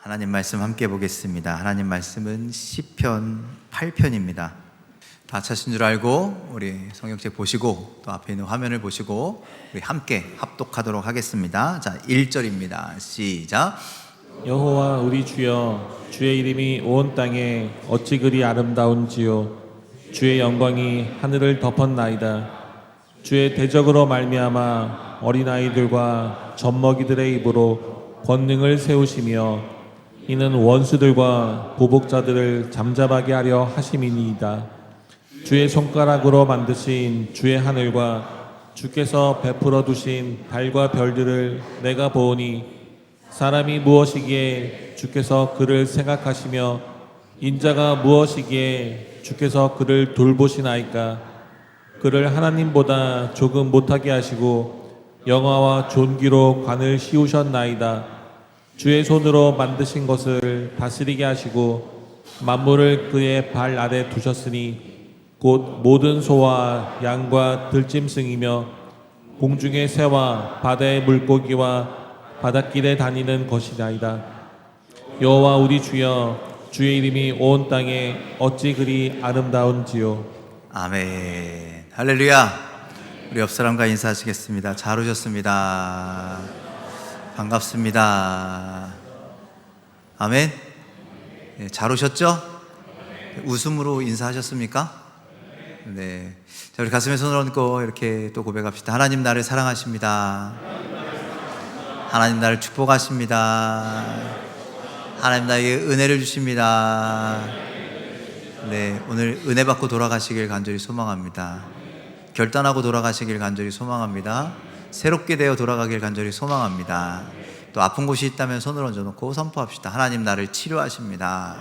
하나님 말씀 함께 보겠습니다. 하나님 말씀은 시편 8편입니다. 다 찾으신 줄 알고 우리 성경책 보시고 또 앞에 있는 화면을 보시고 우리 함께 합독하도록 하겠습니다. 자, 1절입니다. 시작. 여호와 우리 주여, 주의 이름이 온 땅에 어찌 그리 아름다운지요. 주의 영광이 하늘을 덮었나이다. 주의 대적으로 말미암아 어린아이들과 젖먹이들의 입으로 권능을 세우시며 이는 원수들과 보복자들을 잠잠하게 하려 하심이니이다. 주의 손가락으로 만드신 주의 하늘과 주께서 베풀어 두신 달과 별들을 내가 보오니 사람이 무엇이기에 주께서 그를 생각하시며 인자가 무엇이기에 주께서 그를 돌보시나이까. 그를 하나님보다 조금 못하게 하시고 영화와 존귀로 관을 씌우셨나이다. 주의 손으로 만드신 것을 다스리게 하시고 만물을 그의 발 아래 두셨으니 곧 모든 소와 양과 들짐승이며 공중의 새와 바다의 물고기와 바닷길에 다니는 것이나이다. 여호와 우리 주여, 주의 이름이 온 땅에 어찌 그리 아름다운지요. 아멘. 할렐루야. 우리 옆 사람과 인사하시겠습니다. 잘 오셨습니다. 반갑습니다. 아멘. 네, 잘 오셨죠? 웃음으로 인사하셨습니까? 네. 자, 우리 가슴에 손을 얹고 이렇게 또 고백합시다. 하나님 나를 사랑하십니다. 하나님 나를 축복하십니다. 하나님 나에게 은혜를 주십니다. 네, 오늘 은혜 받고 돌아가시길 간절히 소망합니다. 결단하고 돌아가시길 간절히 소망합니다. 새롭게 되어 돌아가길 간절히 소망합니다. 또 아픈 곳이 있다면 손을 얹어놓고 선포합시다. 하나님 나를 치료하십니다.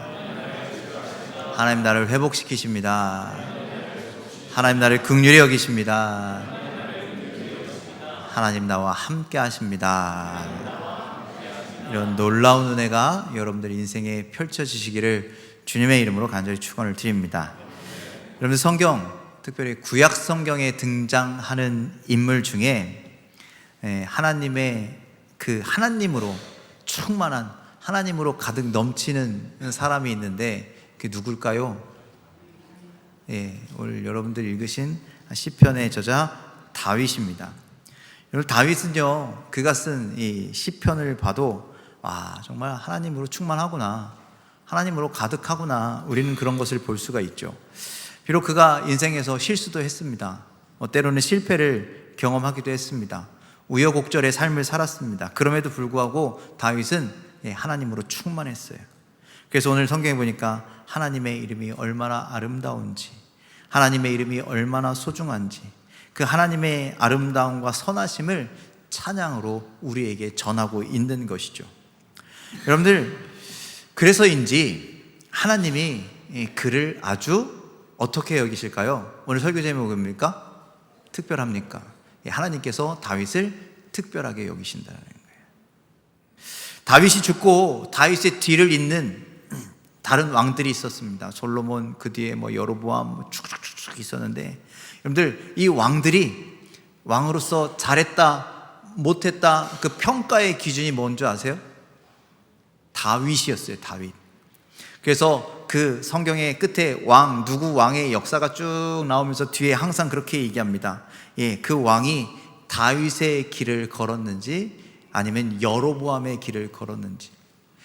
하나님 나를 회복시키십니다. 하나님 나를 긍휼히 여기십니다. 하나님 나와 함께 하십니다. 이런 놀라운 은혜가 여러분들 인생에 펼쳐지시기를 주님의 이름으로 간절히 축원을 드립니다. 여러분들 성경, 특별히 구약 성경에 등장하는 인물 중에 하나님의 그 하나님으로 충만한, 하나님으로 가득 넘치는 사람이 있는데 그게 누굴까요? 오늘 여러분들 읽으신 시편의 저자 다윗입니다. 여러분, 다윗은요, 그가 쓴 이 시편을 봐도 정말 하나님으로 충만하구나, 하나님으로 가득하구나, 우리는 그런 것을 볼 수가 있죠. 비록 그가 인생에서 실수도 했습니다. 때로는 실패를 경험하기도 했습니다. 우여곡절의 삶을 살았습니다. 그럼에도 불구하고 다윗은 하나님으로 충만했어요. 그래서 오늘 성경에 보니까 하나님의 이름이 얼마나 아름다운지, 하나님의 이름이 얼마나 소중한지, 그 하나님의 아름다움과 선하심을 찬양으로 우리에게 전하고 있는 것이죠. 여러분들, 그래서인지 하나님이 그를 아주 어떻게 여기실까요? 오늘 설교 제목은 뭡니까? 특별합니까? 하나님께서 다윗을 특별하게 여기신다는 거예요. 다윗이 죽고 다윗의 뒤를 잇는 다른 왕들이 있었습니다. 솔로몬, 그 뒤에 여로보암 쭉쭉쭉 있었는데, 여러분들, 이 왕들이 왕으로서 잘했다 못했다 그 평가의 기준이 뭔지 아세요? 다윗이었어요. 다윗. 그래서 그 성경의 끝에 누구 왕의 역사가 쭉 나오면서 뒤에 항상 그렇게 얘기합니다. 그 왕이 다윗의 길을 걸었는지 아니면 여로보암의 길을 걸었는지.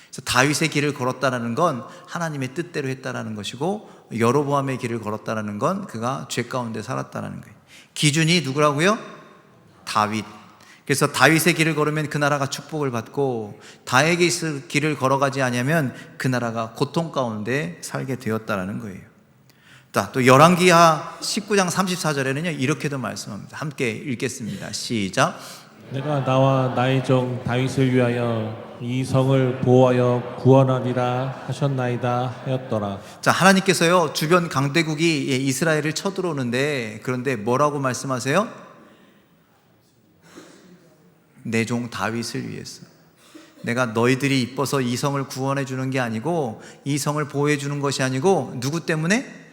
그래서 다윗의 길을 걸었다는 건 하나님의 뜻대로 했다는 것이고, 여로보암의 길을 걸었다는 건 그가 죄 가운데 살았다는 거예요. 기준이 누구라고요? 다윗. 그래서 다윗의 길을 걸으면 그 나라가 축복을 받고, 다윗의 길을 걸어가지 않으면 그 나라가 고통 가운데 살게 되었다는 거예요. 또 열왕기하 19장 34절에는요 이렇게도 말씀합니다. 함께 읽겠습니다. 시작. 내가 나와 나의 종 다윗을 위하여 이 성을 보호하여 구원하리라 하셨나이다 하였더라. 자, 하나님께서요 주변 강대국이 이스라엘을 쳐들어오는데, 그런데 뭐라고 말씀하세요? 내 종 다윗을 위해서, 내가 너희들이 이뻐서 이 성을 구원해 주는 게 아니고, 이 성을 보호해 주는 것이 아니고, 누구 때문에?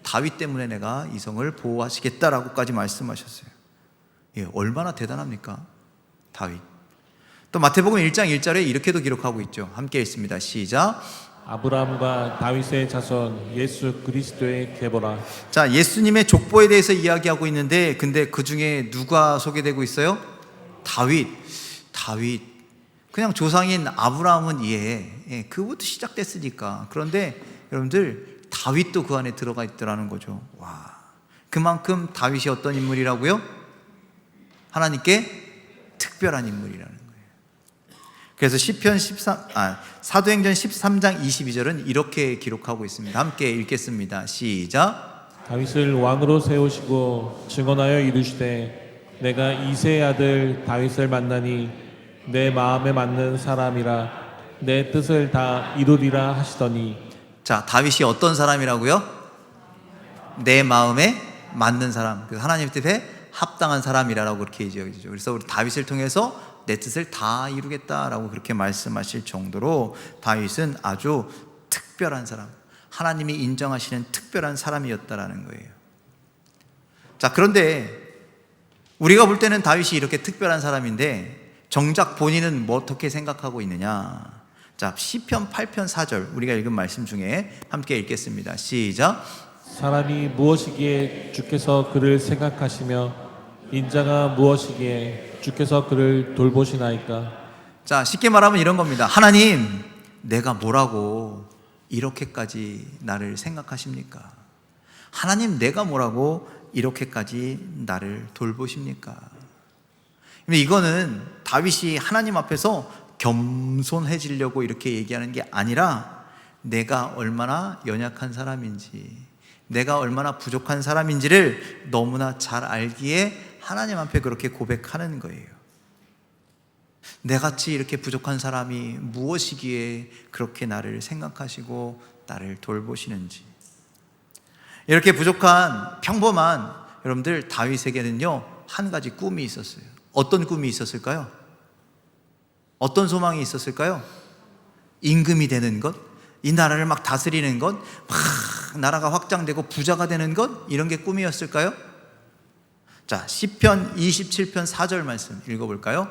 다윗 때문에 내가 이 성을 보호하시겠다라고까지 말씀하셨어요. 얼마나 대단합니까? 다윗. 또 마태복음 1장 1절에 이렇게도 기록하고 있죠. 함께 읽습니다. 시작. 아브라함과 다윗의 자손 예수 그리스도의 계보라. 자, 예수님의 족보에 대해서 이야기하고 있는데, 근데 그 중에 누가 소개되고 있어요? 다윗. 그냥 조상인 아브라함은 이해해. 그부터 시작됐으니까. 그런데 여러분들, 다윗도 그 안에 들어가 있더라는 거죠. 와, 그만큼 다윗이 어떤 인물이라고요? 하나님께 특별한 인물이라는 거예요. 그래서 사도행전 13장 22절은 이렇게 기록하고 있습니다. 함께 읽겠습니다. 시작. 다윗을 왕으로 세우시고 증언하여 이르시되 내가 이새의 아들 다윗을 만나니 내 마음에 맞는 사람이라 내 뜻을 다 이루리라 하시더니. 자, 다윗이 어떤 사람이라고요? 내 마음에 맞는 사람, 그 하나님 뜻에 합당한 사람이라고 그렇게 얘기하죠. 그래서 우리 다윗을 통해서 내 뜻을 다 이루겠다라고 그렇게 말씀하실 정도로 다윗은 아주 특별한 사람, 하나님이 인정하시는 특별한 사람이었다라는 거예요. 자, 그런데 우리가 볼 때는 다윗이 이렇게 특별한 사람인데 정작 본인은 뭐 어떻게 생각하고 있느냐? 자, 시편 8편 4절 우리가 읽은 말씀 중에 함께 읽겠습니다. 시작. 사람이 무엇이기에 주께서 그를 생각하시며 인자가 무엇이기에 주께서 그를 돌보시나이까. 자, 쉽게 말하면 이런 겁니다. 하나님, 내가 뭐라고 이렇게까지 나를 생각하십니까? 하나님, 내가 뭐라고 이렇게까지 나를 돌보십니까? 근데 이거는 다윗이 하나님 앞에서 겸손해지려고 이렇게 얘기하는 게 아니라 내가 얼마나 연약한 사람인지, 내가 얼마나 부족한 사람인지를 너무나 잘 알기에 하나님 앞에 그렇게 고백하는 거예요. 내같이 이렇게 부족한 사람이 무엇이기에 그렇게 나를 생각하시고 나를 돌보시는지. 이렇게 부족한 평범한 여러분들 다윗에게는요 한 가지 꿈이 있었어요. 어떤 꿈이 있었을까요? 어떤 소망이 있었을까요? 임금이 되는 것, 이 나라를 막 다스리는 것, 막 나라가 확장되고 부자가 되는 것, 이런 게 꿈이었을까요? 자, 시편 27편 4절 말씀 읽어볼까요?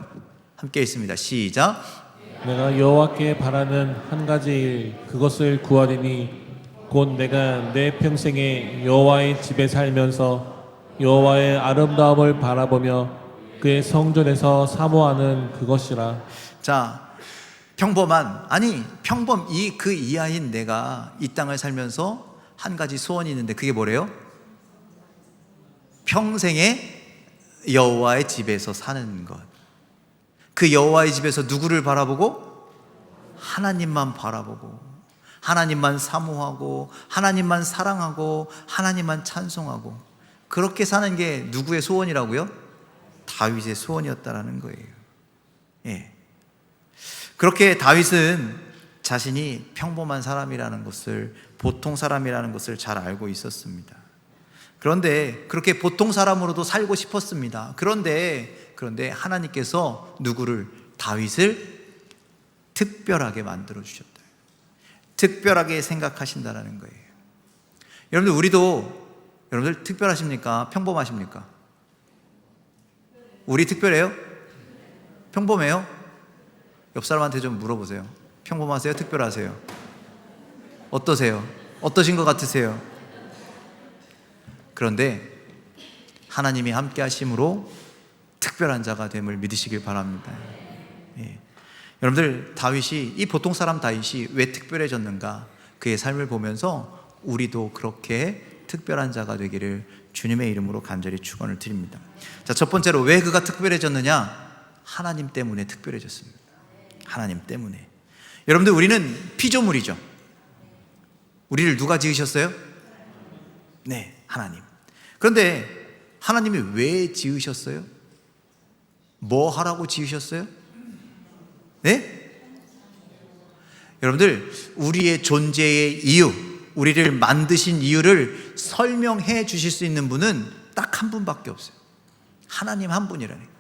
함께 읽습니다. 시작. 내가 여호와께 바라는 한 가지 일 그것을 구하리니 곧 내가 내 평생에 여호와의 집에 살면서 여호와의 아름다움을 바라보며 그의 성전에서 사모하는 그것이라. 자, 그 이하인 내가 이 땅을 살면서 한 가지 소원이 있는데 그게 뭐래요? 평생에 여호와의 집에서 사는 것. 그 여호와의 집에서 누구를 바라보고? 하나님만 바라보고, 하나님만 사모하고, 하나님만 사랑하고, 하나님만 찬송하고, 그렇게 사는 게 누구의 소원이라고요? 다윗의 소원이었다라는 거예요. 예. 그렇게 다윗은 자신이 평범한 사람이라는 것을, 보통 사람이라는 것을 잘 알고 있었습니다. 그런데 그렇게 보통 사람으로도 살고 싶었습니다. 그런데 하나님께서 누구를? 다윗을 특별하게 만들어 주셨다. 특별하게 생각하신다라는 거예요. 여러분들 특별하십니까? 평범하십니까? 우리 특별해요? 평범해요? 옆 사람한테 좀 물어보세요. 평범하세요? 특별하세요? 어떠세요? 어떠신 것 같으세요? 그런데 하나님이 함께 하심으로 특별한 자가 됨을 믿으시길 바랍니다. 예. 여러분들, 이 보통 사람 다윗이 왜 특별해졌는가? 그의 삶을 보면서 우리도 그렇게 특별한 자가 되기를 주님의 이름으로 간절히 축원을 드립니다. 자, 첫 번째로 왜 그가 특별해졌느냐? 하나님 때문에 특별해졌습니다. 하나님 때문에. 여러분들, 우리는 피조물이죠. 우리를 누가 지으셨어요? 네, 하나님. 그런데 하나님이 왜 지으셨어요? 뭐 하라고 지으셨어요? 네? 여러분들, 우리의 존재의 이유, 우리를 만드신 이유를 설명해 주실 수 있는 분은 딱 한 분밖에 없어요. 하나님 한 분이라는 거예요.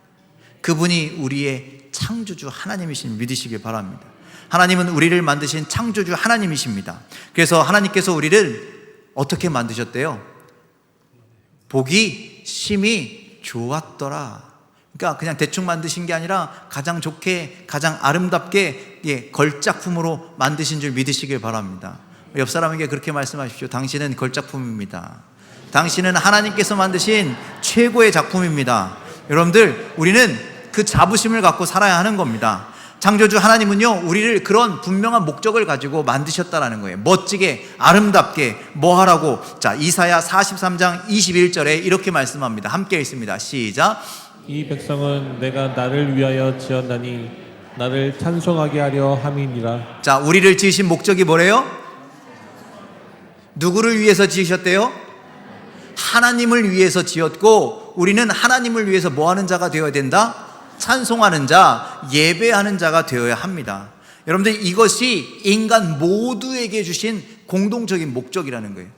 그분이 우리의 창조주 하나님이신 믿으시길 바랍니다. 하나님은 우리를 만드신 창조주 하나님이십니다. 그래서 하나님께서 우리를 어떻게 만드셨대요? 보기 심히 좋았더라. 그러니까 그냥 대충 만드신 게 아니라 가장 좋게, 가장 아름답게 걸작품으로 만드신 줄 믿으시길 바랍니다. 옆 사람에게 그렇게 말씀하십시오. 당신은 걸작품입니다. 당신은 하나님께서 만드신 최고의 작품입니다. 여러분들, 우리는 그 자부심을 갖고 살아야 하는 겁니다. 창조주 하나님은요, 우리를 그런 분명한 목적을 가지고 만드셨다라는 거예요. 멋지게, 아름답게, 뭐 하라고. 자, 이사야 43장 21절에 이렇게 말씀합니다. 함께 읽습니다. 시작. 이 백성은 내가 나를 위하여 지었나니 나를 찬송하게 하려 함이니라. 자, 우리를 지으신 목적이 뭐래요? 누구를 위해서 지으셨대요? 하나님을 위해서 지었고, 우리는 하나님을 위해서 뭐 하는 자가 되어야 된다? 찬송하는 자, 예배하는 자가 되어야 합니다. 여러분들, 이것이 인간 모두에게 주신 공동적인 목적이라는 거예요.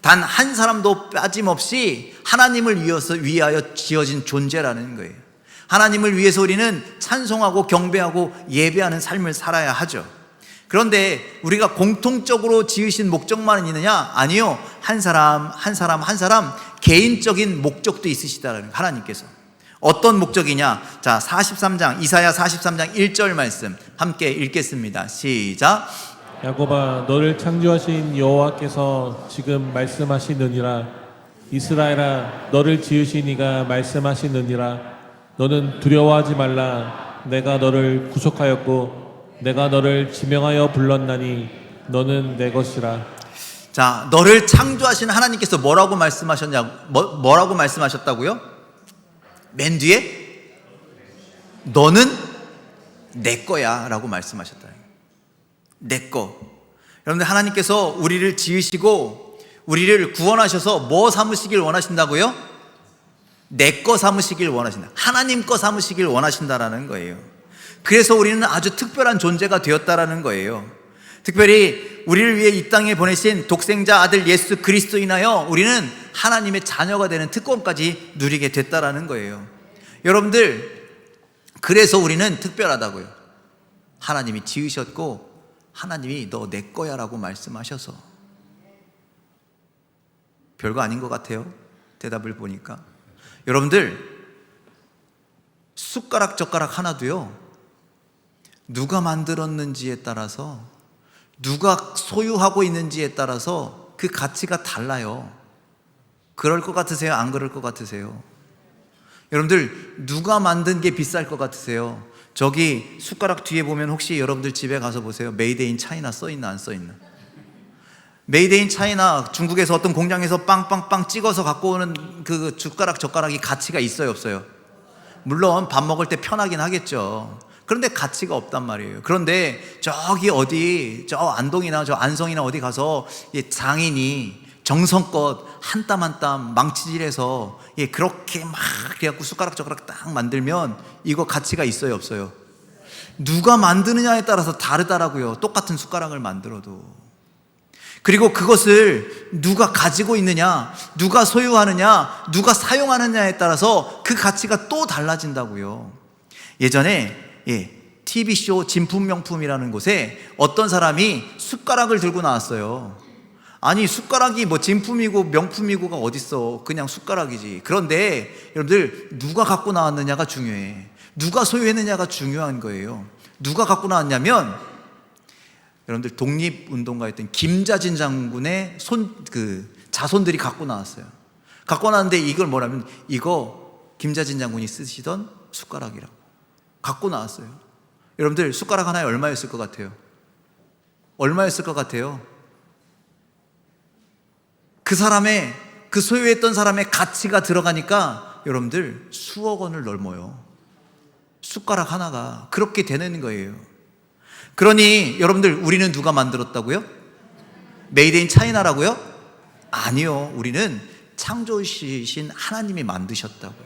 단 한 사람도 빠짐없이 하나님을 위하여 지어진 존재라는 거예요. 하나님을 위해서 우리는 찬송하고 경배하고 예배하는 삶을 살아야 하죠. 그런데 우리가 공통적으로 지으신 목적만 있느냐? 아니요. 한 사람 개인적인 목적도 있으시다라는 거예요. 하나님께서. 어떤 목적이냐? 자, 이사야 43장 1절 말씀 함께 읽겠습니다. 시작. 야곱아, 너를 창조하신 여호와께서 지금 말씀하시느니라. 이스라엘아, 너를 지으신 이가 말씀하시느니라. 너는 두려워하지 말라. 내가 너를 구속하였고 내가 너를 지명하여 불렀나니 너는 내 것이라. 자, 너를 창조하신 하나님께서 뭐라고 말씀하셨다고요? 맨 뒤에 너는 내 거야 라고 말씀하셨다. 내 거. 여러분들, 하나님께서 우리를 지으시고 우리를 구원하셔서 뭐 삼으시길 원하신다고요? 내 거 삼으시길 원하신다. 하나님 거 삼으시길 원하신다라는 거예요. 그래서 우리는 아주 특별한 존재가 되었다라는 거예요. 특별히 우리를 위해 이 땅에 보내신 독생자 아들 예수 그리스도 인하여 우리는 하나님의 자녀가 되는 특권까지 누리게 됐다라는 거예요. 여러분들, 그래서 우리는 특별하다고요. 하나님이 지으셨고 하나님이 너 내 거야 라고 말씀하셔서. 별거 아닌 것 같아요, 대답을 보니까. 여러분들, 숟가락 젓가락 하나도요, 누가 만들었는지에 따라서, 누가 소유하고 있는지에 따라서 그 가치가 달라요. 그럴 것 같으세요? 안 그럴 것 같으세요? 여러분들, 누가 만든 게 비쌀 것 같으세요? 저기 숟가락 뒤에 보면 혹시 여러분들 집에 가서 보세요. 메이드 인 차이나 써있나 안 써있나? 메이드 인 차이나, 중국에서 어떤 공장에서 빵빵빵 찍어서 갖고 오는 그 숟가락 젓가락이 가치가 있어요, 없어요? 물론 밥 먹을 때 편하긴 하겠죠. 그런데 가치가 없단 말이에요. 그런데 저기 어디, 저 안동이나 저 안성이나 어디 가서 장인이 정성껏 한 땀 한 땀 망치질해서 그렇게 막 그래갖고 숟가락 젓가락 딱 만들면 이거 가치가 있어요, 없어요? 누가 만드느냐에 따라서 다르다라고요. 똑같은 숟가락을 만들어도. 그리고 그것을 누가 가지고 있느냐, 누가 소유하느냐, 누가 사용하느냐에 따라서 그 가치가 또 달라진다고요. 예전에 TV쇼 진품명품이라는 곳에 어떤 사람이 숟가락을 들고 나왔어요. 아니, 숟가락이 뭐 진품이고 명품이고가 어딨어. 그냥 숟가락이지. 그런데 여러분들, 누가 갖고 나왔느냐가 중요해. 누가 소유했느냐가 중요한 거예요. 누가 갖고 나왔냐면, 여러분들, 독립운동가였던 김자진 장군의 자손들이 갖고 나왔어요. 갖고 나왔는데 이걸 뭐라면, 이거 김자진 장군이 쓰시던 숟가락이라고 갖고 나왔어요. 여러분들, 숟가락 하나에 얼마였을 것 같아요? 얼마였을 것 같아요? 그 소유했던 사람의 가치가 들어가니까 여러분들 수억 원을 넘어요. 숟가락 하나가 그렇게 되는 거예요. 그러니 여러분들, 우리는 누가 만들었다고요? 메이드 인 차이나라고요? 아니요. 우리는 창조주이신 하나님이 만드셨다고요.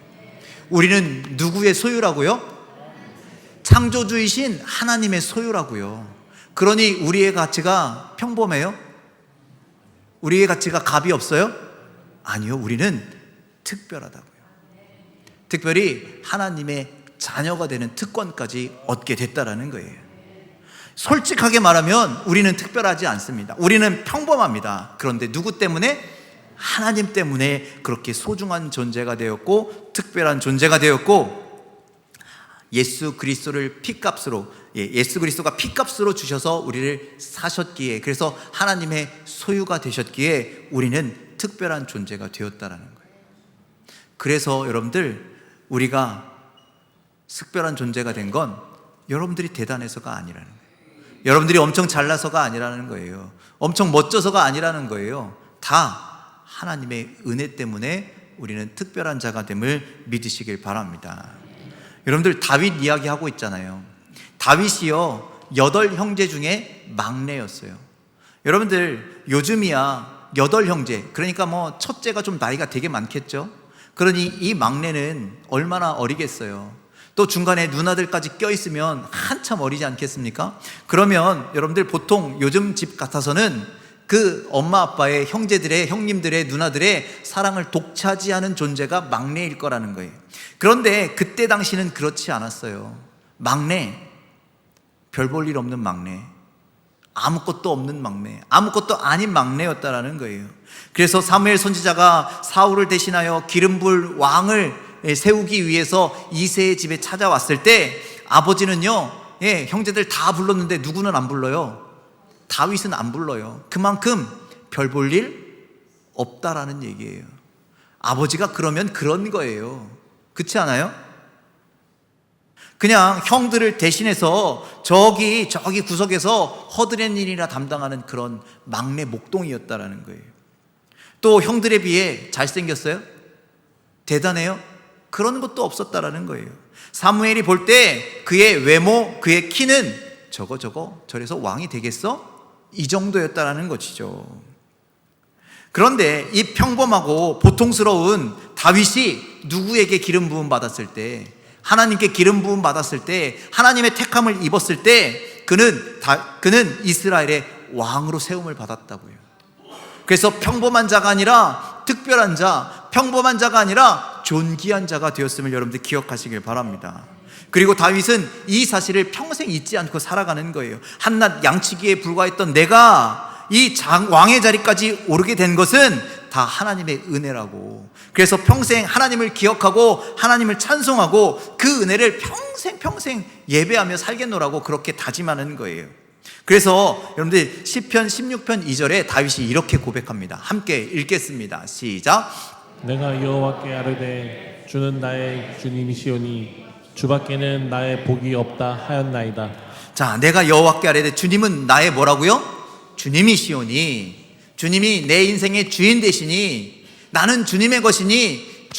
우리는 누구의 소유라고요? 창조주이신 하나님의 소유라고요. 그러니 우리의 가치가 평범해요? 우리의 가치가 값이 없어요? 아니요. 우리는 특별하다고요. 특별히 하나님의 자녀가 되는 특권까지 얻게 됐다라는 거예요. 솔직하게 말하면 우리는 특별하지 않습니다. 우리는 평범합니다. 그런데 누구 때문에? 하나님 때문에 그렇게 소중한 존재가 되었고, 특별한 존재가 되었고, 예수 그리스도를 피값으로, 예수 그리스도가 피값으로 주셔서 우리를 사셨기에, 그래서 하나님의 소유가 되셨기에 우리는 특별한 존재가 되었다라는 거예요. 그래서 여러분들, 우리가 특별한 존재가 된 건 여러분들이 대단해서가 아니라는 거예요. 여러분들이 엄청 잘나서가 아니라는 거예요. 엄청 멋져서가 아니라는 거예요. 다 하나님의 은혜 때문에 우리는 특별한 자가 됨을 믿으시길 바랍니다. 여러분들, 다윗 이야기하고 있잖아요. 다윗이요, 8형제 중에 막내였어요. 여러분들, 요즘이야 8형제, 그러니까 뭐 첫째가 좀 나이가 되게 많겠죠. 그러니 이 막내는 얼마나 어리겠어요. 또 중간에 누나들까지 껴있으면 한참 어리지 않겠습니까? 그러면 여러분들, 보통 요즘 집 같아서는 그 엄마 아빠의, 형제들의, 형님들의, 누나들의 사랑을 독차지하는 존재가 막내일 거라는 거예요. 그런데 그때 당시는 그렇지 않았어요. 막내, 별 볼 일 없는 막내, 아무것도 없는 막내, 아무것도 아닌 막내였다라는 거예요. 그래서 사무엘 선지자가 사울을 대신하여 기름 부을 왕을 세우기 위해서 이새의 집에 찾아왔을 때, 아버지는요, 형제들 다 불렀는데 누구는 안 불러요? 다윗은 안 불러요. 그만큼 별 볼 일 없다라는 얘기예요. 아버지가 그러면 그런 거예요. 그렇지 않아요? 그냥 형들을 대신해서 저기 구석에서 허드렛 일이나 담당하는 그런 막내 목동이었다라는 거예요. 또 형들에 비해 잘생겼어요? 대단해요? 그런 것도 없었다라는 거예요. 사무엘이 볼 때 그의 외모, 그의 키는 저래서 왕이 되겠어? 이 정도였다라는 것이죠. 그런데 이 평범하고 보통스러운 다윗이 누구에게 기름 부음 받았을 때, 하나님께 기름 부음 받았을 때, 하나님의 택함을 입었을 때, 그는 이스라엘의 왕으로 세움을 받았다고요. 그래서 평범한 자가 아니라 특별한 자, 평범한 자가 아니라 존귀한 자가 되었음을 여러분들 기억하시길 바랍니다. 그리고 다윗은 이 사실을 평생 잊지 않고 살아가는 거예요. 한낱 양치기에 불과했던 내가 이 왕의 자리까지 오르게 된 것은 다 하나님의 은혜라고. 그래서 평생 하나님을 기억하고 하나님을 찬송하고 그 은혜를 평생 예배하며 살겠노라고 그렇게 다짐하는 거예요. 그래서 여러분들, 시편 16편 2절에 다윗이 이렇게 고백합니다. 함께 읽겠습니다. 시작. 내가 여호와께 아뢰되 주는 나의 주님이시오니 주밖에는 나의 복이 없다 하였나이다. 자, 내가 여호와께 아뢰되, 주님은 나의 뭐라고요? 주님이시오니, 주님이 내 인생의 주인 되시니, 나는 주님의 것이니,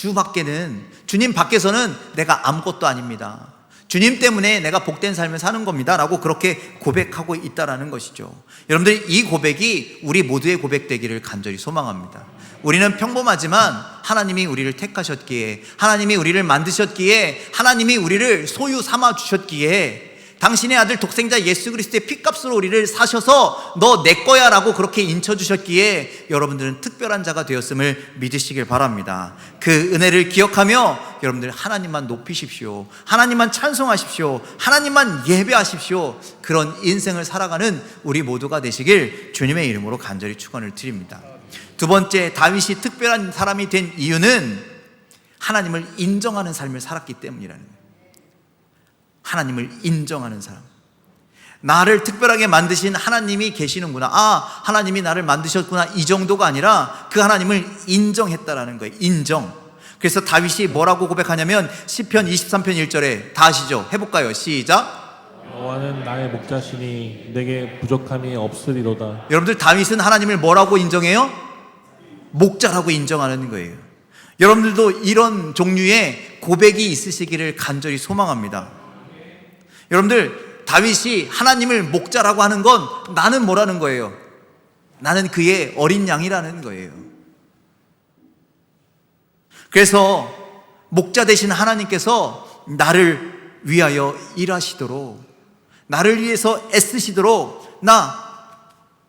주님 밖에서는 내가 아무것도 아닙니다. 주님 때문에 내가 복된 삶을 사는 겁니다 라고 그렇게 고백하고 있다라는 것이죠. 여러분들, 이 고백이 우리 모두의 고백되기를 간절히 소망합니다. 우리는 평범하지만 하나님이 우리를 택하셨기에, 하나님이 우리를 만드셨기에, 하나님이 우리를 소유 삼아 주셨기에, 당신의 아들 독생자 예수 그리스도의 피값으로 우리를 사셔서 너 내 거야 라고 그렇게 인쳐주셨기에 여러분들은 특별한 자가 되었음을 믿으시길 바랍니다. 그 은혜를 기억하며 여러분들 하나님만 높이십시오. 하나님만 찬송하십시오. 하나님만 예배하십시오. 그런 인생을 살아가는 우리 모두가 되시길 주님의 이름으로 간절히 축원을 드립니다. 두 번째, 다윗이 특별한 사람이 된 이유는 하나님을 인정하는 삶을 살았기 때문이라는 거예요. 하나님을 인정하는 사람. 나를 특별하게 만드신 하나님이 계시는구나, 하나님이 나를 만드셨구나, 이 정도가 아니라 그 하나님을 인정했다라는 거예요. 인정. 그래서 다윗이 뭐라고 고백하냐면 시편 23편 1절에, 다 아시죠? 해볼까요? 시작. 여호와는 나의 목자시니 내게 부족함이 없으리로다. 여러분들, 다윗은 하나님을 뭐라고 인정해요? 목자라고 인정하는 거예요. 여러분들도 이런 종류의 고백이 있으시기를 간절히 소망합니다. 여러분들, 다윗이 하나님을 목자라고 하는 건 나는 뭐라는 거예요? 나는 그의 어린 양이라는 거예요. 그래서 목자 되신 하나님께서 나를 위하여 일하시도록, 나를 위해서 애쓰시도록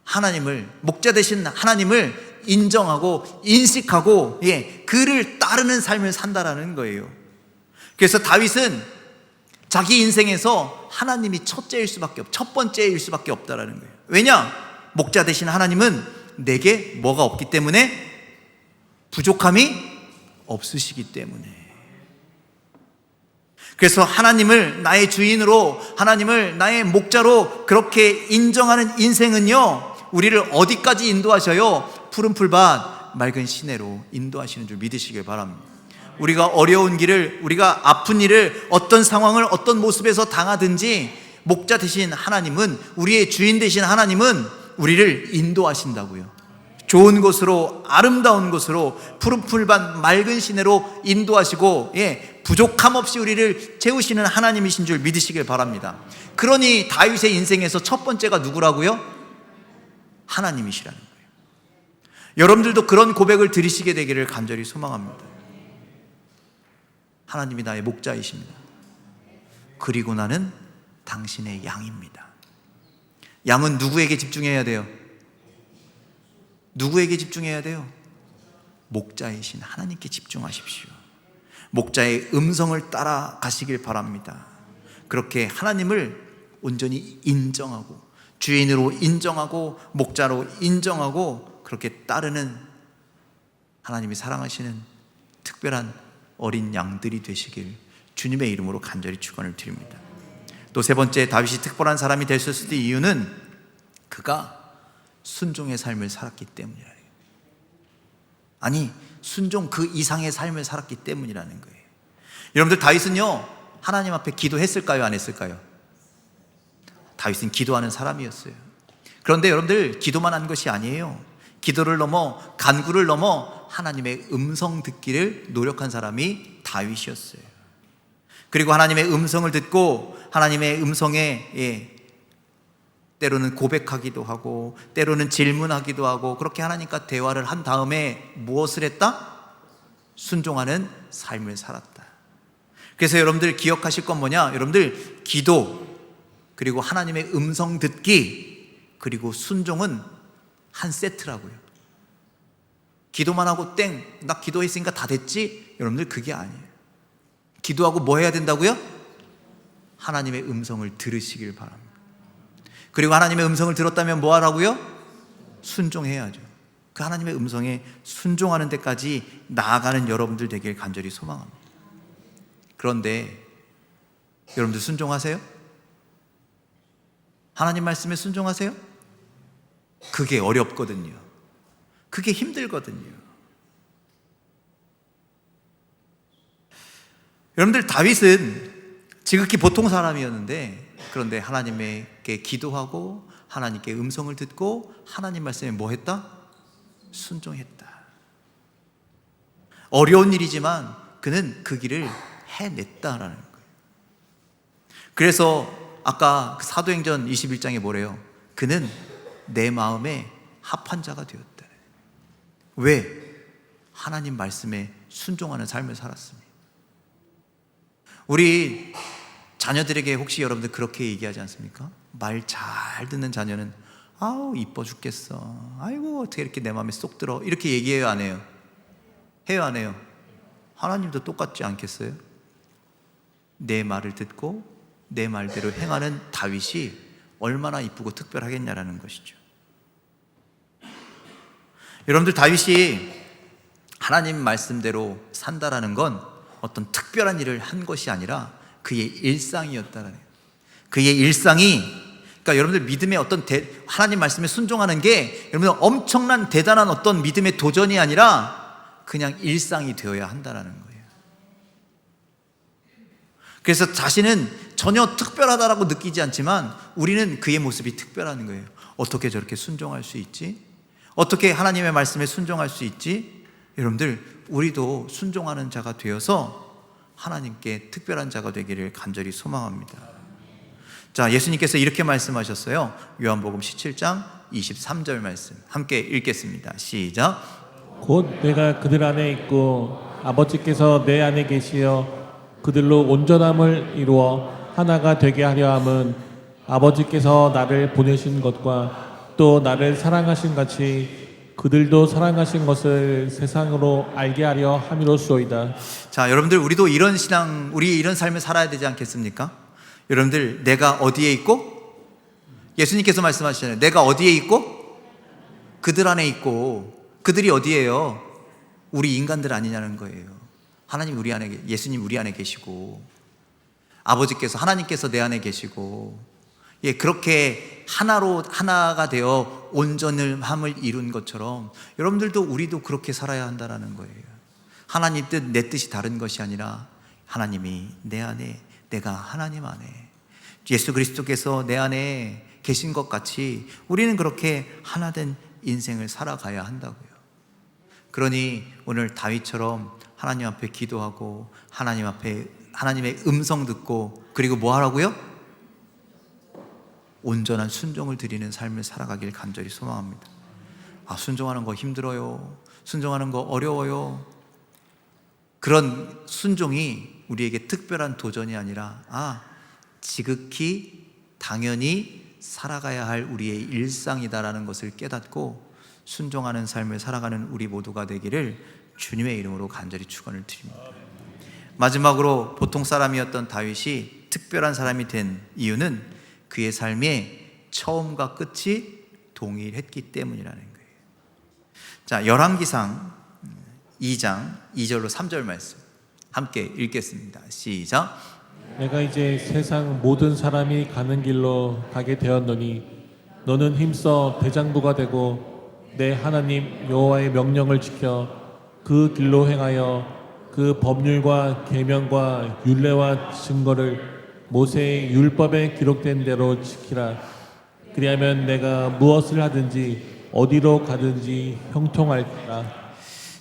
하나님을, 목자 되신 하나님을 인정하고 인식하고 그를 따르는 삶을 산다라는 거예요. 그래서 다윗은 자기 인생에서 하나님이 첫 번째일 수밖에 없다라는 거예요. 왜냐? 목자 되신 하나님은 내게 뭐가 없기 때문에? 부족함이 없으시기 때문에. 그래서 하나님을 나의 주인으로, 하나님을 나의 목자로 그렇게 인정하는 인생은요, 우리를 어디까지 인도하셔요? 푸른 풀밭 맑은 시내로 인도하시는 줄 믿으시길 바랍니다. 우리가 어려운 길을, 우리가 아픈 일을, 어떤 상황을 어떤 모습에서 당하든지 목자 되신 하나님은, 우리의 주인 되신 하나님은 우리를 인도하신다고요. 좋은 곳으로, 아름다운 곳으로, 푸른 풀밭 맑은 시내로 인도하시고, 부족함 없이 우리를 채우시는 하나님이신 줄 믿으시길 바랍니다. 그러니 다윗의 인생에서 첫 번째가 누구라고요? 하나님이시라는 거예요. 여러분들도 그런 고백을 들으시게 되기를 간절히 소망합니다. 하나님이 나의 목자이십니다. 그리고 나는 당신의 양입니다. 양은 누구에게 집중해야 돼요? 누구에게 집중해야 돼요? 목자이신 하나님께 집중하십시오. 목자의 음성을 따라가시길 바랍니다. 그렇게 하나님을 온전히 인정하고, 주인으로 인정하고, 목자로 인정하고, 그렇게 따르는 하나님이 사랑하시는 특별한 어린 양들이 되시길 주님의 이름으로 간절히 축원을 드립니다. 또 세 번째, 다윗이 특별한 사람이 될 수 있을 이유는 그가 순종의 삶을 살았기 때문이라는 거예요. 아니, 순종 그 이상의 삶을 살았기 때문이라는 거예요. 여러분들, 다윗은요, 하나님 앞에 기도했을까요? 안 했을까요? 다윗은 기도하는 사람이었어요. 그런데 여러분들, 기도만 한 것이 아니에요. 기도를 넘어, 간구를 넘어 하나님의 음성 듣기를 노력한 사람이 다윗이었어요. 그리고 하나님의 음성을 듣고 하나님의 음성에 때로는 고백하기도 하고, 때로는 질문하기도 하고, 그렇게 하나님과 대화를 한 다음에 무엇을 했다? 순종하는 삶을 살았다. 그래서 여러분들 기억하실 건 뭐냐? 여러분들, 기도, 그리고 하나님의 음성 듣기, 그리고 순종은 한 세트라고요. 기도만 하고 땡, 나 기도했으니까 다 됐지? 여러분들, 그게 아니에요. 기도하고 뭐 해야 된다고요? 하나님의 음성을 들으시길 바랍니다. 그리고 하나님의 음성을 들었다면 뭐 하라고요? 순종해야죠. 그 하나님의 음성에 순종하는 데까지 나아가는 여러분들 되길 간절히 소망합니다. 그런데 여러분들 순종하세요? 하나님 말씀에 순종하세요? 그게 어렵거든요. 그게 힘들거든요. 여러분들, 다윗은 지극히 보통 사람이었는데, 그런데 하나님께 기도하고 하나님께 음성을 듣고 하나님 말씀에 뭐 했다? 순종했다. 어려운 일이지만 그는 그 길을 해냈다라는 거예요. 그래서 아까 사도행전 21장에 뭐래요? 그는 내 마음에 합한 자가 되었다. 왜? 하나님 말씀에 순종하는 삶을 살았습니다. 우리 자녀들에게 혹시 여러분들 그렇게 얘기하지 않습니까? 말 잘 듣는 자녀는 아우 이뻐 죽겠어, 아이고 어떻게 이렇게 내 마음에 쏙 들어, 이렇게 얘기해요, 안 해요? 해요, 안 해요? 하나님도 똑같지 않겠어요? 내 말을 듣고 내 말대로 행하는 다윗이 얼마나 이쁘고 특별하겠냐라는 것이죠. 여러분들, 다윗이 하나님 말씀대로 산다라는 건 어떤 특별한 일을 한 것이 아니라 그의 일상이었다라는 거예요. 그의 일상이, 그러니까 여러분들 믿음의 어떤 하나님 말씀에 순종하는 게 여러분들 엄청난 대단한 어떤 믿음의 도전이 아니라 그냥 일상이 되어야 한다라는 거예요. 그래서 자신은 전혀 특별하다라고 느끼지 않지만 우리는 그의 모습이 특별한 거예요. 어떻게 저렇게 순종할 수 있지? 어떻게 하나님의 말씀에 순종할 수 있지? 여러분들, 우리도 순종하는 자가 되어서 하나님께 특별한 자가 되기를 간절히 소망합니다. 자, 예수님께서 이렇게 말씀하셨어요. 요한복음 17장 23절 말씀 함께 읽겠습니다. 시작. 곧 내가 그들 안에 있고 아버지께서 내 안에 계시어 그들로 온전함을 이루어 하나가 되게 하려 함은 아버지께서 나를 보내신 것과 또 나를 사랑하신 같이 그들도 사랑하신 것을 세상으로 알게 하려 함이로소이다. 자, 여러분들, 우리도 이런 신앙, 우리 이런 삶을 살아야 되지 않겠습니까? 여러분들, 내가 어디에 있고? 예수님께서 말씀하시잖아요. 내가 어디에 있고? 그들 안에 있고. 그들이 어디예요? 우리 인간들 아니냐는 거예요. 하나님 우리 안에, 예수님 우리 안에 계시고, 아버지께서, 하나님께서 내 안에 계시고, 그렇게 하나가 되어 온전함을 이룬 것처럼 여러분들도, 우리도 그렇게 살아야 한다는 거예요. 하나님 뜻, 내 뜻이 다른 것이 아니라 하나님이 내 안에, 내가 하나님 안에, 예수 그리스도께서 내 안에 계신 것 같이 우리는 그렇게 하나된 인생을 살아가야 한다고요. 그러니 오늘 다윗처럼 하나님 앞에 기도하고 하나님 앞에 하나님의 음성 듣고, 그리고 뭐 하라고요? 온전한 순종을 드리는 삶을 살아가길 간절히 소망합니다. 순종하는 거 힘들어요. 순종하는 거 어려워요. 그런 순종이 우리에게 특별한 도전이 아니라 지극히 당연히 살아가야 할 우리의 일상이다라는 것을 깨닫고 순종하는 삶을 살아가는 우리 모두가 되기를 주님의 이름으로 간절히 축원을 드립니다. 마지막으로 보통 사람이었던 다윗이 특별한 사람이 된 이유는 그의 삶의 처음과 끝이 동일했기 때문이라는 거예요. 자, 열왕기상 2장 2절로 3절 말씀 함께 읽겠습니다. 시작. 내가 이제 세상 모든 사람이 가는 길로 가게 되었노니 너는 힘써 대장부가 되고 내 하나님 여호와의 명령을 지켜 그 길로 행하여 그 법률과 계명과 율례와 증거를 모세의 율법에 기록된 대로 지키라. 그리하면 내가 무엇을 하든지 어디로 가든지 형통할지라.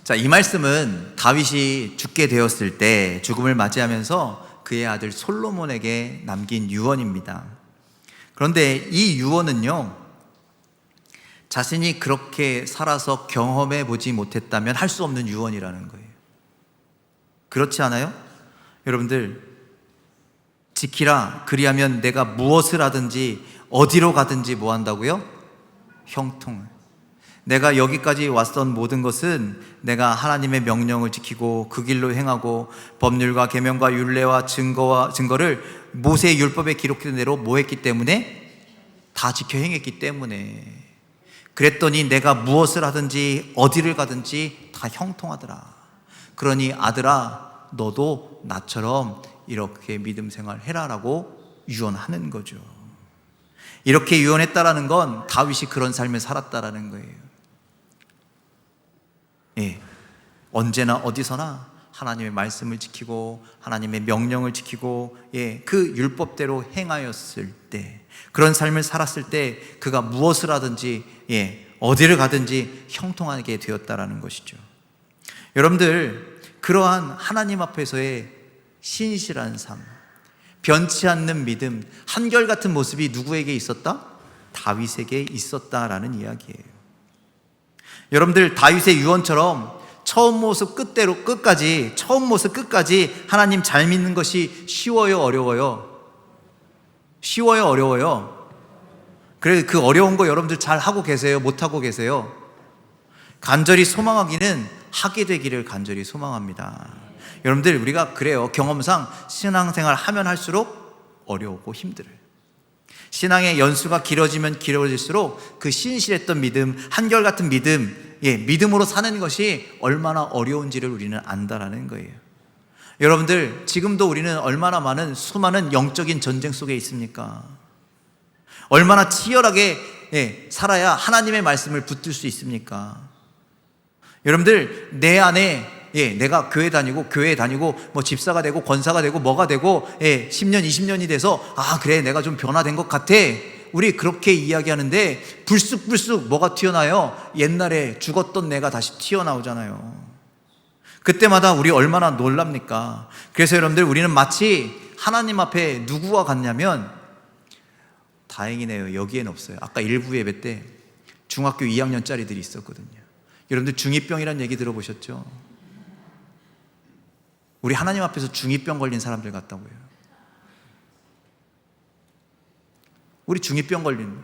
자, 이 말씀은 다윗이 죽게 되었을 때 죽음을 맞이하면서 그의 아들 솔로몬에게 남긴 유언입니다. 그런데 이 유언은요, 자신이 그렇게 살아서 경험해 보지 못했다면 할 수 없는 유언이라는 거예요. 그렇지 않아요? 여러분들, 지키라. 그리하면 내가 무엇을 하든지 어디로 가든지 뭐 한다고요? 형통을. 내가 여기까지 왔던 모든 것은 내가 하나님의 명령을 지키고 그 길로 행하고 법률과 계명과 율례와 증거를 모세의 율법에 기록된 대로 뭐 했기 때문에? 다 지켜 행했기 때문에. 그랬더니 내가 무엇을 하든지 어디를 가든지 다 형통하더라. 그러니 아들아, 너도 나처럼 이렇게 믿음 생활 해라라고 유언하는 거죠. 이렇게 유언했다라는 건 다윗이 그런 삶을 살았다라는 거예요. 언제나 어디서나 하나님의 말씀을 지키고 하나님의 명령을 지키고 그 율법대로 행하였을 때, 그런 삶을 살았을 때 그가 무엇을 하든지 어디를 가든지 형통하게 되었다라는 것이죠. 여러분들, 그러한 하나님 앞에서의 신실한 삶, 변치 않는 믿음, 한결같은 모습이 누구에게 있었다? 다윗에게 있었다라는 이야기예요. 여러분들, 다윗의 유언처럼 처음 모습 끝까지 하나님 잘 믿는 것이 쉬워요, 어려워요? 쉬워요, 어려워요? 그래, 그 어려운 거 여러분들 잘 하고 계세요? 못 하고 계세요? 간절히 소망하기는 하게 되기를 간절히 소망합니다. 여러분들, 우리가 그래요. 경험상 신앙생활 하면 할수록 어려우고 힘들어요. 신앙의 연수가 길어지면 길어질수록 그 신실했던 믿음, 한결같은 믿음, 믿음으로 사는 것이 얼마나 어려운지를 우리는 안다라는 거예요. 여러분들, 지금도 우리는 얼마나 많은 수많은 영적인 전쟁 속에 있습니까? 얼마나 치열하게 살아야 하나님의 말씀을 붙들 수 있습니까? 여러분들, 내 안에 내가 교회에 다니고 뭐 집사가 되고 권사가 되고 뭐가 되고 10년 20년이 돼서 그래, 내가 좀 변화된 것 같아. 우리 그렇게 이야기하는데 불쑥 뭐가 튀어나와요? 옛날에 죽었던 내가 다시 튀어나오잖아요. 그때마다 우리 얼마나 놀랍니까? 그래서 여러분들, 우리는 마치 하나님 앞에 누구와 같냐면, 다행이네요, 여기에는 없어요. 아까 일부 예배 때 중학교 2학년짜리들이 있었거든요. 여러분들, 중2병이라는 얘기 들어보셨죠? 우리 하나님 앞에서 중2병 걸린 사람들 같다고요. 우리 중2병 걸린,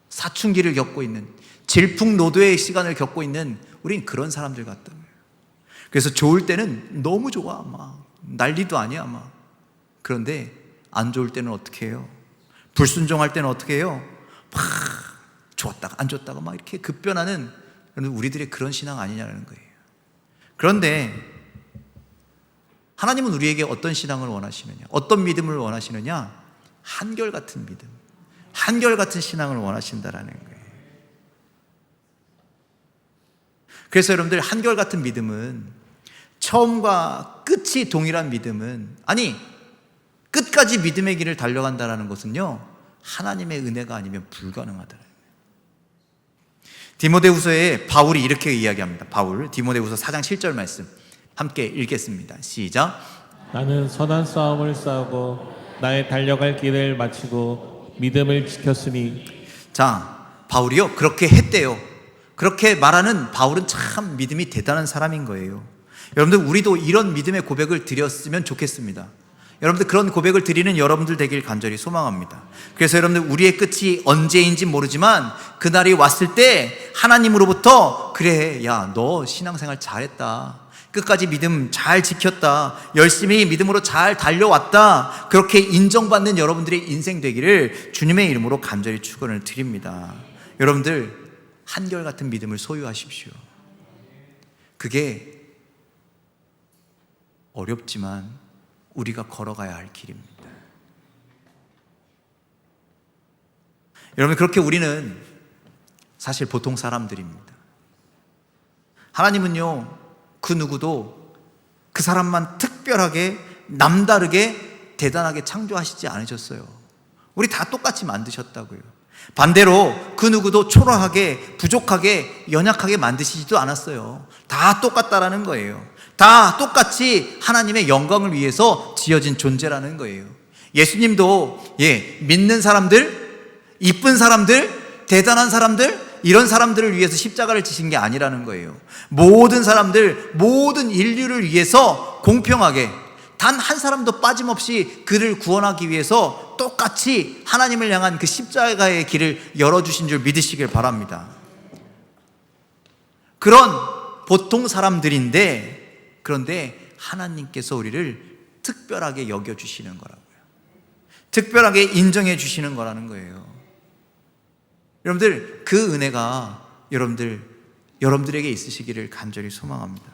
사춘기를 겪고 있는, 질풍노도의 시간을 겪고 있는 우린 그런 사람들 같다고요. 그래서 좋을 때는 너무 좋아, 막 난리도 아니야, 막. 그런데 안 좋을 때는 어떻게 해요? 불순종할 때는 어떻게 해요? 막 좋았다가 안 좋았다가 막 이렇게 급변하는, 우리들의 그런 신앙 아니냐는 거예요. 그런데 하나님은 우리에게 어떤 신앙을 원하시느냐, 어떤 믿음을 원하시느냐? 한결같은 믿음, 한결같은 신앙을 원하신다라는 거예요. 그래서 여러분들, 한결같은 믿음은, 처음과 끝이 동일한 믿음은, 아니 끝까지 믿음의 길을 달려간다는 것은요, 하나님의 은혜가 아니면 불가능하다. 디모데후서에 바울이 이렇게 이야기합니다. 바울, 디모데후서 4장 7절 말씀 함께 읽겠습니다. 시작. 나는 선한 싸움을 싸우고 나의 달려갈 길을 마치고 믿음을 지켰으니. 자, 바울이요 그렇게 했대요. 그렇게 말하는 바울은 참 믿음이 대단한 사람인 거예요. 여러분들, 우리도 이런 믿음의 고백을 드렸으면 좋겠습니다. 여러분들, 그런 고백을 드리는 여러분들 되길 간절히 소망합니다. 그래서 여러분들, 우리의 끝이 언제인지 모르지만 그날이 왔을 때 하나님으로부터, 그래, 야, 너 신앙생활 잘했다, 끝까지 믿음 잘 지켰다, 열심히 믿음으로 잘 달려왔다, 그렇게 인정받는 여러분들의 인생 되기를 주님의 이름으로 간절히 축원을 드립니다. 여러분들, 한결같은 믿음을 소유하십시오. 그게 어렵지만 우리가 걸어가야 할 길입니다. 여러분, 그렇게 우리는 사실 보통 사람들입니다. 하나님은요, 그 누구도 그 사람만 특별하게 남다르게 대단하게 창조하시지 않으셨어요. 우리 다 똑같이 만드셨다고요. 반대로 그 누구도 초라하게, 부족하게, 연약하게 만드시지도 않았어요. 다 똑같다라는 거예요. 다 똑같이 하나님의 영광을 위해서 지어진 존재라는 거예요. 예수님도 믿는 사람들, 이쁜 사람들, 대단한 사람들, 이런 사람들을 위해서 십자가를 지신 게 아니라는 거예요. 모든 사람들, 모든 인류를 위해서 공평하게 단 한 사람도 빠짐없이 그를 구원하기 위해서 똑같이 하나님을 향한 그 십자가의 길을 열어주신 줄 믿으시길 바랍니다. 그런 보통 사람들인데, 그런데 하나님께서 우리를 특별하게 여겨주시는 거라고요. 특별하게 인정해 주시는 거라는 거예요. 여러분들, 그 은혜가 여러분들에게 있으시기를 간절히 소망합니다.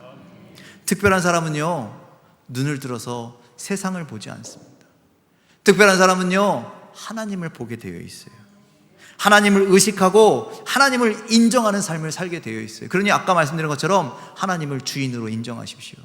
특별한 사람은요, 눈을 들어서 세상을 보지 않습니다. 특별한 사람은요, 하나님을 보게 되어 있어요. 하나님을 의식하고 하나님을 인정하는 삶을 살게 되어 있어요. 그러니 아까 말씀드린 것처럼 하나님을 주인으로 인정하십시오.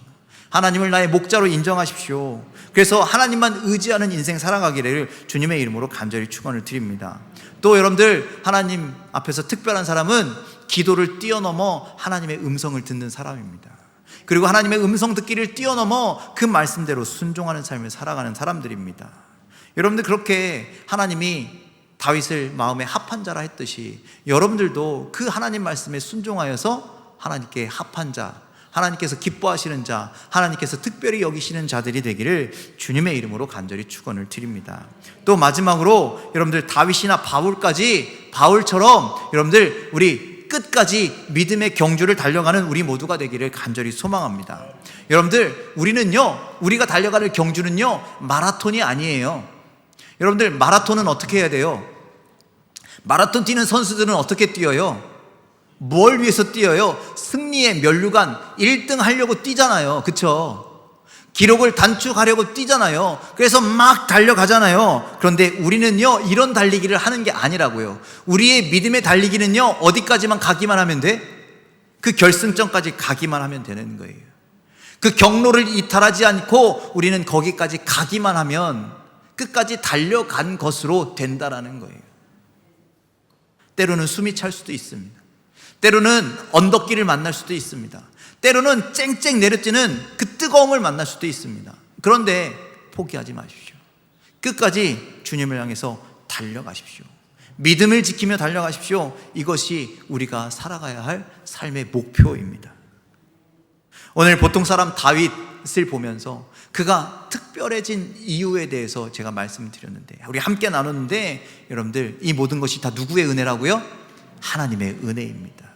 하나님을 나의 목자로 인정하십시오. 그래서 하나님만 의지하는 인생 살아가기를 주님의 이름으로 간절히 축원을 드립니다. 또 여러분들, 하나님 앞에서 특별한 사람은 기도를 뛰어넘어 하나님의 음성을 듣는 사람입니다. 그리고 하나님의 음성 듣기를 뛰어넘어 그 말씀대로 순종하는 삶을 살아가는 사람들입니다. 여러분들, 그렇게 하나님이 다윗을 마음에 합한 자라 했듯이 여러분들도 그 하나님 말씀에 순종하여서 하나님께 합한 자, 하나님께서 기뻐하시는 자, 하나님께서 특별히 여기시는 자들이 되기를 주님의 이름으로 간절히 축원을 드립니다. 또 마지막으로 여러분들, 다윗이나 바울처럼 여러분들, 우리 끝까지 믿음의 경주를 달려가는 우리 모두가 되기를 간절히 소망합니다. 여러분들, 우리가 달려가는 경주는요, 마라톤이 아니에요. 여러분들, 마라톤은 어떻게 해야 돼요? 마라톤 뛰는 선수들은 어떻게 뛰어요? 뭘 위해서 뛰어요? 승리의 면류관 1등 하려고 뛰잖아요. 그쵸? 기록을 단축하려고 뛰잖아요. 그래서 막 달려가잖아요. 그런데 우리는요, 이런 달리기를 하는 게 아니라고요. 우리의 믿음의 달리기는요, 어디까지만 가기만 하면 돼? 그 결승점까지 가기만 하면 되는 거예요. 그 경로를 이탈하지 않고 우리는 거기까지 가기만 하면 끝까지 달려간 것으로 된다라는 거예요. 때로는 숨이 찰 수도 있습니다. 때로는 언덕길을 만날 수도 있습니다. 때로는 쨍쨍 내려지는 그 뜨거움을 만날 수도 있습니다. 그런데 포기하지 마십시오. 끝까지 주님을 향해서 달려가십시오. 믿음을 지키며 달려가십시오. 이것이 우리가 살아가야 할 삶의 목표입니다. 오늘 보통 사람 다윗을 보면서 그가 특별해진 이유에 대해서 제가 말씀드렸는데, 우리 함께 나눴는데, 여러분들, 이 모든 것이 다 누구의 은혜라고요? 하나님의 은혜입니다.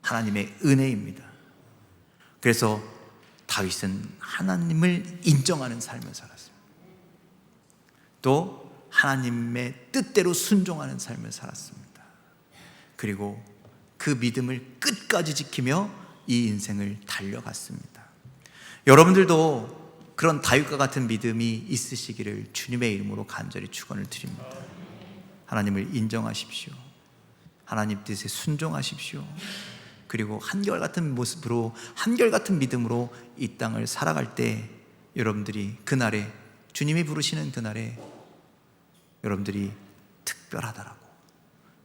하나님의 은혜입니다. 그래서 다윗은 하나님을 인정하는 삶을 살았습니다. 또 하나님의 뜻대로 순종하는 삶을 살았습니다. 그리고 그 믿음을 끝까지 지키며 이 인생을 달려갔습니다. 여러분들도 그런 다윗과 같은 믿음이 있으시기를 주님의 이름으로 간절히 축원을 드립니다. 하나님을 인정하십시오. 하나님 뜻에 순종하십시오. 그리고 한결같은 모습으로, 한결같은 믿음으로 이 땅을 살아갈 때 여러분들이 그날에, 주님이 부르시는 그날에 여러분들이 특별하다라고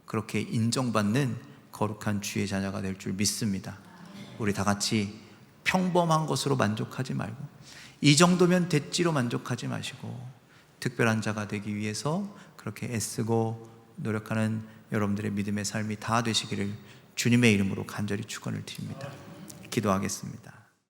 그렇게 인정받는 거룩한 주의 자녀가 될 줄 믿습니다. 우리 다 같이 평범한 것으로 만족하지 말고, 이 정도면 됐지로 만족하지 마시고, 특별한 자가 되기 위해서 그렇게 애쓰고 노력하는 여러분들의 믿음의 삶이 다 되시기를 주님의 이름으로 간절히 축원을 드립니다. 기도하겠습니다.